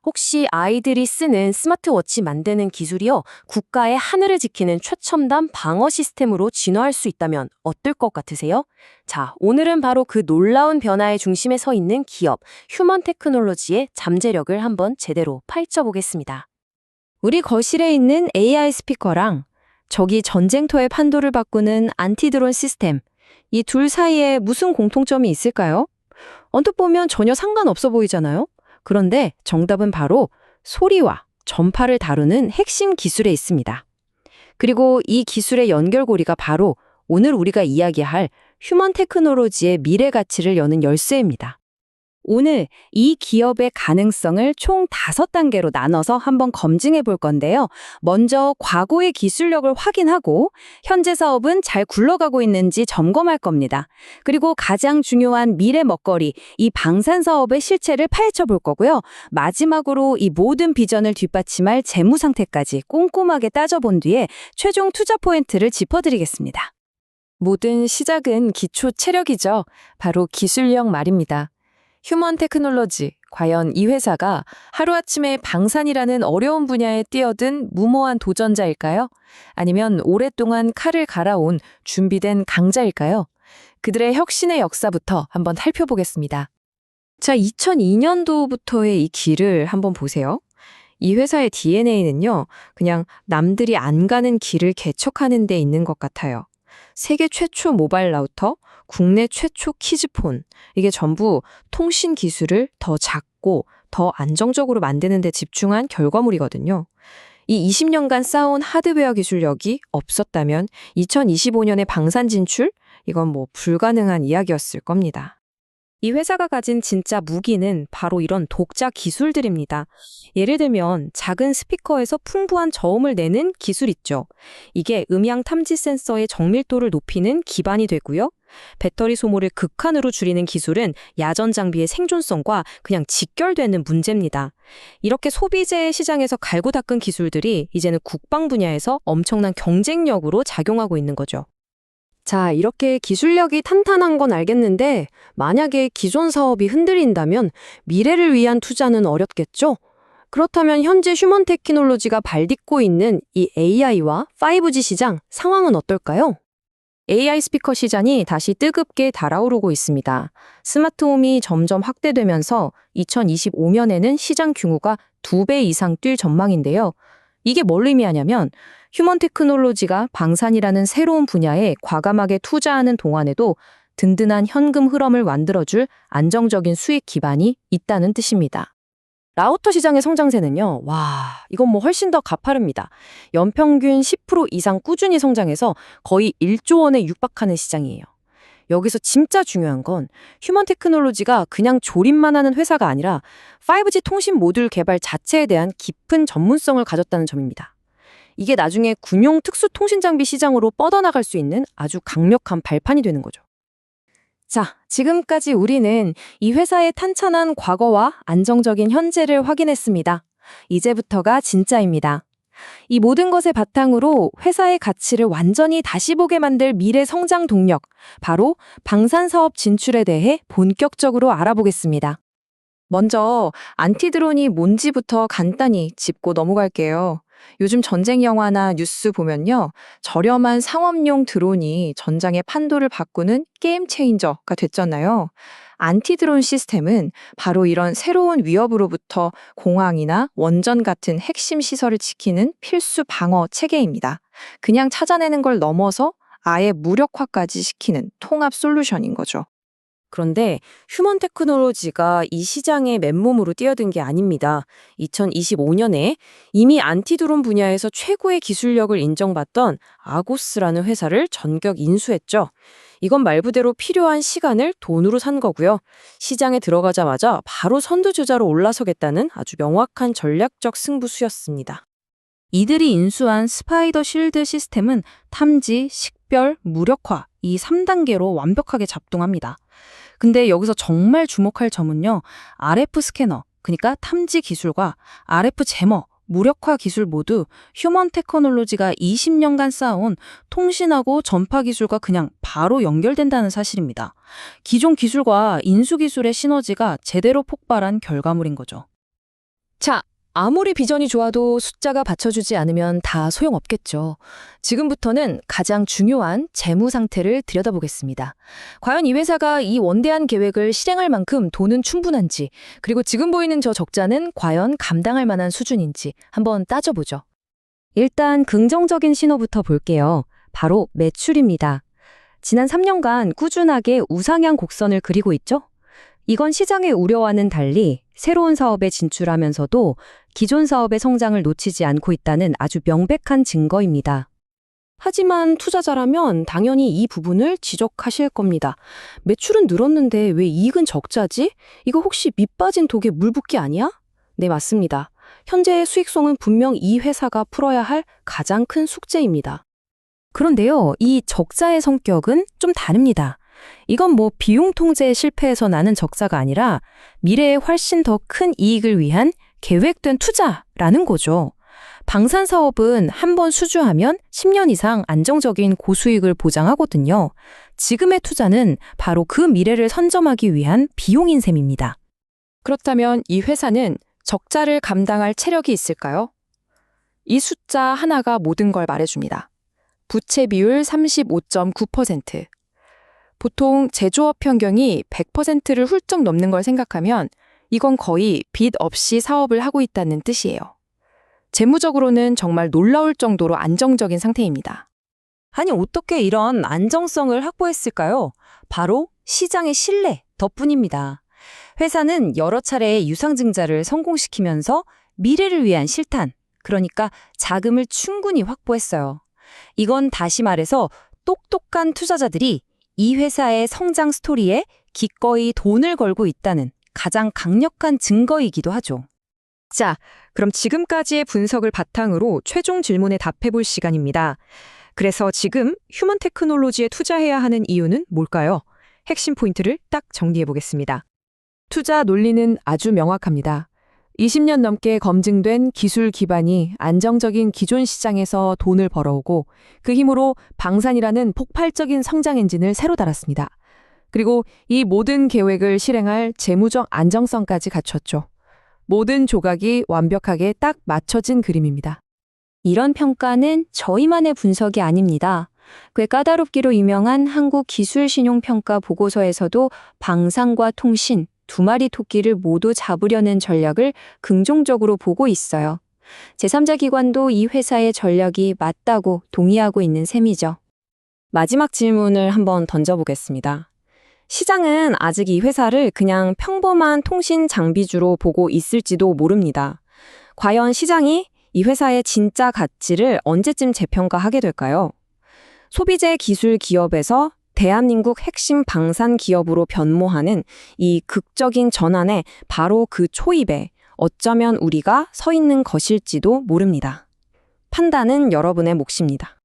혹시 아이들이 쓰는 스마트워치 만드는 기술이요, 국가의 하늘을 지키는 최첨단 방어 시스템으로 진화할 수 있다면 어떨 것 같으세요? 자, 오늘은 바로 그 놀라운 변화의 중심에 서 있는 기업, 휴먼 테크놀로지의 잠재력을 한번 제대로 파헤쳐 보겠습니다. 우리 거실에 있는 AI 스피커랑 저기 전쟁터의 판도를 바꾸는 안티드론 시스템, 이 둘 사이에 무슨 공통점이 있을까요? 언뜻 보면 전혀 상관없어 보이잖아요? 그런데 정답은 바로 소리와 전파를 다루는 핵심 기술에 있습니다. 그리고 이 기술의 연결고리가 바로 오늘 우리가 이야기할 휴먼 테크놀로지의 미래 가치를 여는 열쇠입니다. 오늘 이 기업의 가능성을 총 5단계로 나눠서 한번 검증해 볼 건데요. 먼저 과거의 기술력을 확인하고 현재 사업은 잘 굴러가고 있는지 점검할 겁니다. 그리고 가장 중요한 미래 먹거리, 이 방산 사업의 실체를 파헤쳐 볼 거고요. 마지막으로 이 모든 비전을 뒷받침할 재무 상태까지 꼼꼼하게 따져본 뒤에 최종 투자 포인트를 짚어드리겠습니다. 모든 시작은 기초 체력이죠. 바로 기술력 말입니다. 휴먼 테크놀로지, 과연 이 회사가 하루아침에 방산이라는 어려운 분야에 뛰어든 무모한 도전자일까요? 아니면 오랫동안 칼을 갈아온 준비된 강자일까요? 그들의 혁신의 역사부터 한번 살펴보겠습니다. 자, 2002년도부터의 이 길을 한번 보세요. 이 회사의 DNA는요, 그냥 남들이 안 가는 길을 개척하는 데 있는 것 같아요. 세계 최초 모바일 라우터, 국내 최초 키즈폰, 이게 전부 통신 기술을 더 작고 더 안정적으로 만드는 데 집중한 결과물이거든요. 이 20년간 쌓아온 하드웨어 기술력이 없었다면 2025년의 방산 진출? 이건 뭐 불가능한 이야기였을 겁니다. 이 회사가 가진 진짜 무기는 바로 이런 독자 기술들입니다. 예를 들면 작은 스피커에서 풍부한 저음을 내는 기술 있죠. 이게 음향 탐지 센서의 정밀도를 높이는 기반이 되고요. 배터리 소모를 극한으로 줄이는 기술은 야전 장비의 생존성과 그냥 직결되는 문제입니다. 이렇게 소비재 시장에서 갈고 닦은 기술들이 이제는 국방 분야에서 엄청난 경쟁력으로 작용하고 있는 거죠. 자, 이렇게 기술력이 탄탄한 건 알겠는데 만약에 기존 사업이 흔들린다면 미래를 위한 투자는 어렵겠죠? 그렇다면 현재 휴먼 테크놀로지가 발딛고 있는 이 AI와 5G 시장 상황은 어떨까요? AI 스피커 시장이 다시 뜨겁게 달아오르고 있습니다. 스마트홈이 점점 확대되면서 2025년에는 시장 규모가 2배 이상 뛸 전망인데요. 이게 뭘 의미하냐면 휴먼 테크놀로지가 방산이라는 새로운 분야에 과감하게 투자하는 동안에도 든든한 현금 흐름을 만들어줄 안정적인 수익 기반이 있다는 뜻입니다. 라우터 시장의 성장세는요, 이건 뭐 훨씬 더 가파릅니다. 연평균 10% 이상 꾸준히 성장해서 거의 1조 원에 육박하는 시장이에요. 여기서 진짜 중요한 건 휴먼 테크놀로지가 그냥 조립만 하는 회사가 아니라 5G 통신 모듈 개발 자체에 대한 깊은 전문성을 가졌다는 점입니다. 이게 나중에 군용 특수 통신 장비 시장으로 뻗어나갈 수 있는 아주 강력한 발판이 되는 거죠. 자, 지금까지 우리는 이 회사의 탄탄한 과거와 안정적인 현재를 확인했습니다. 이제부터가 진짜입니다. 이 모든 것의 바탕으로 회사의 가치를 완전히 다시 보게 만들 미래 성장 동력, 바로 방산 사업 진출에 대해 본격적으로 알아보겠습니다. 먼저 안티드론이 뭔지부터 간단히 짚고 넘어갈게요. 요즘 전쟁 영화나 뉴스 보면요, 저렴한 상업용 드론이 전장의 판도를 바꾸는 게임 체인저가 됐잖아요. 안티드론 시스템은 바로 이런 새로운 위협으로부터 공항이나 원전 같은 핵심 시설을 지키는 필수 방어 체계입니다. 그냥 찾아내는 걸 넘어서 아예 무력화까지 시키는 통합 솔루션인 거죠. 그런데 휴먼 테크놀로지가 이 시장에 맨몸으로 뛰어든 게 아닙니다. 2025년에 이미 안티드론 분야에서 최고의 기술력을 인정받던 아고스라는 회사를 전격 인수했죠. 이건 말 그대로 필요한 시간을 돈으로 산 거고요. 시장에 들어가자마자 바로 선두주자로 올라서겠다는 아주 명확한 전략적 승부수였습니다. 이들이 인수한 스파이더 쉴드 시스템은 탐지, 식별, 무력화 이 3단계로 완벽하게 작동합니다. 근데 여기서 정말 주목할 점은요, RF 스캐너, 그러니까 탐지 기술과 RF 제머, 무력화 기술 모두 휴먼 테크놀로지가 20년간 쌓아온 통신하고 전파 기술과 그냥 바로 연결된다는 사실입니다. 기존 기술과 인수 기술의 시너지가 제대로 폭발한 결과물인 거죠. 자, 아무리 비전이 좋아도 숫자가 받쳐주지 않으면 다 소용없겠죠. 지금부터는 가장 중요한 재무 상태를 들여다보겠습니다. 과연 이 회사가 이 원대한 계획을 실행할 만큼 돈은 충분한지, 그리고 지금 보이는 저 적자는 과연 감당할 만한 수준인지 한번 따져보죠. 일단 긍정적인 신호부터 볼게요. 바로 매출입니다. 지난 3년간 꾸준하게 우상향 곡선을 그리고 있죠? 이건 시장의 우려와는 달리 새로운 사업에 진출하면서도 기존 사업의 성장을 놓치지 않고 있다는 아주 명백한 증거입니다. 하지만 투자자라면 당연히 이 부분을 지적하실 겁니다. 매출은 늘었는데 왜 이익은 적자지? 이거 혹시 밑 빠진 독에 물 붓기 아니야? 네, 맞습니다. 현재의 수익성은 분명 이 회사가 풀어야 할 가장 큰 숙제입니다. 그런데요, 이 적자의 성격은 좀 다릅니다. 이건 뭐 비용 통제의 실패에서 나는 적자가 아니라 미래에 훨씬 더 큰 이익을 위한 계획된 투자라는 거죠. 방산 사업은 한 번 수주하면 10년 이상 안정적인 고수익을 보장하거든요. 지금의 투자는 바로 그 미래를 선점하기 위한 비용인 셈입니다. 그렇다면 이 회사는 적자를 감당할 체력이 있을까요? 이 숫자 하나가 모든 걸 말해줍니다. 부채 비율 35.9%. 보통 제조업 평균이 100%를 훌쩍 넘는 걸 생각하면 이건 거의 빚 없이 사업을 하고 있다는 뜻이에요. 재무적으로는 정말 놀라울 정도로 안정적인 상태입니다. 아니, 어떻게 이런 안정성을 확보했을까요? 바로 시장의 신뢰 덕분입니다. 회사는 여러 차례의 유상증자를 성공시키면서 미래를 위한 실탄, 그러니까 자금을 충분히 확보했어요. 이건 다시 말해서 똑똑한 투자자들이 이 회사의 성장 스토리에 기꺼이 돈을 걸고 있다는 가장 강력한 증거이기도 하죠. 자, 그럼 지금까지의 분석을 바탕으로 최종 질문에 답해볼 시간입니다. 그래서 지금 휴먼 테크놀로지에 투자해야 하는 이유는 뭘까요? 핵심 포인트를 딱 정리해보겠습니다. 투자 논리는 아주 명확합니다. 20년 넘게 검증된 기술 기반이 안정적인 기존 시장에서 돈을 벌어오고 그 힘으로 방산이라는 폭발적인 성장 엔진을 새로 달았습니다. 그리고 이 모든 계획을 실행할 재무적 안정성까지 갖췄죠. 모든 조각이 완벽하게 딱 맞춰진 그림입니다. 이런 평가는 저희만의 분석이 아닙니다. 꽤 까다롭기로 유명한 한국기술신용평가 보고서에서도 방산과 통신, 두 마리 토끼를 모두 잡으려는 전략을 긍정적으로 보고 있어요. 제3자 기관도 이 회사의 전략이 맞다고 동의하고 있는 셈이죠. 마지막 질문을 한번 던져보겠습니다. 시장은 아직 이 회사를 그냥 평범한 통신 장비주로 보고 있을지도 모릅니다. 과연 시장이 이 회사의 진짜 가치를 언제쯤 재평가하게 될까요? 소비재 기술 기업에서 대한민국 핵심 방산 기업으로 변모하는 이 극적인 전환에 바로 그 초입에 어쩌면 우리가 서 있는 것일지도 모릅니다. 판단은 여러분의 몫입니다.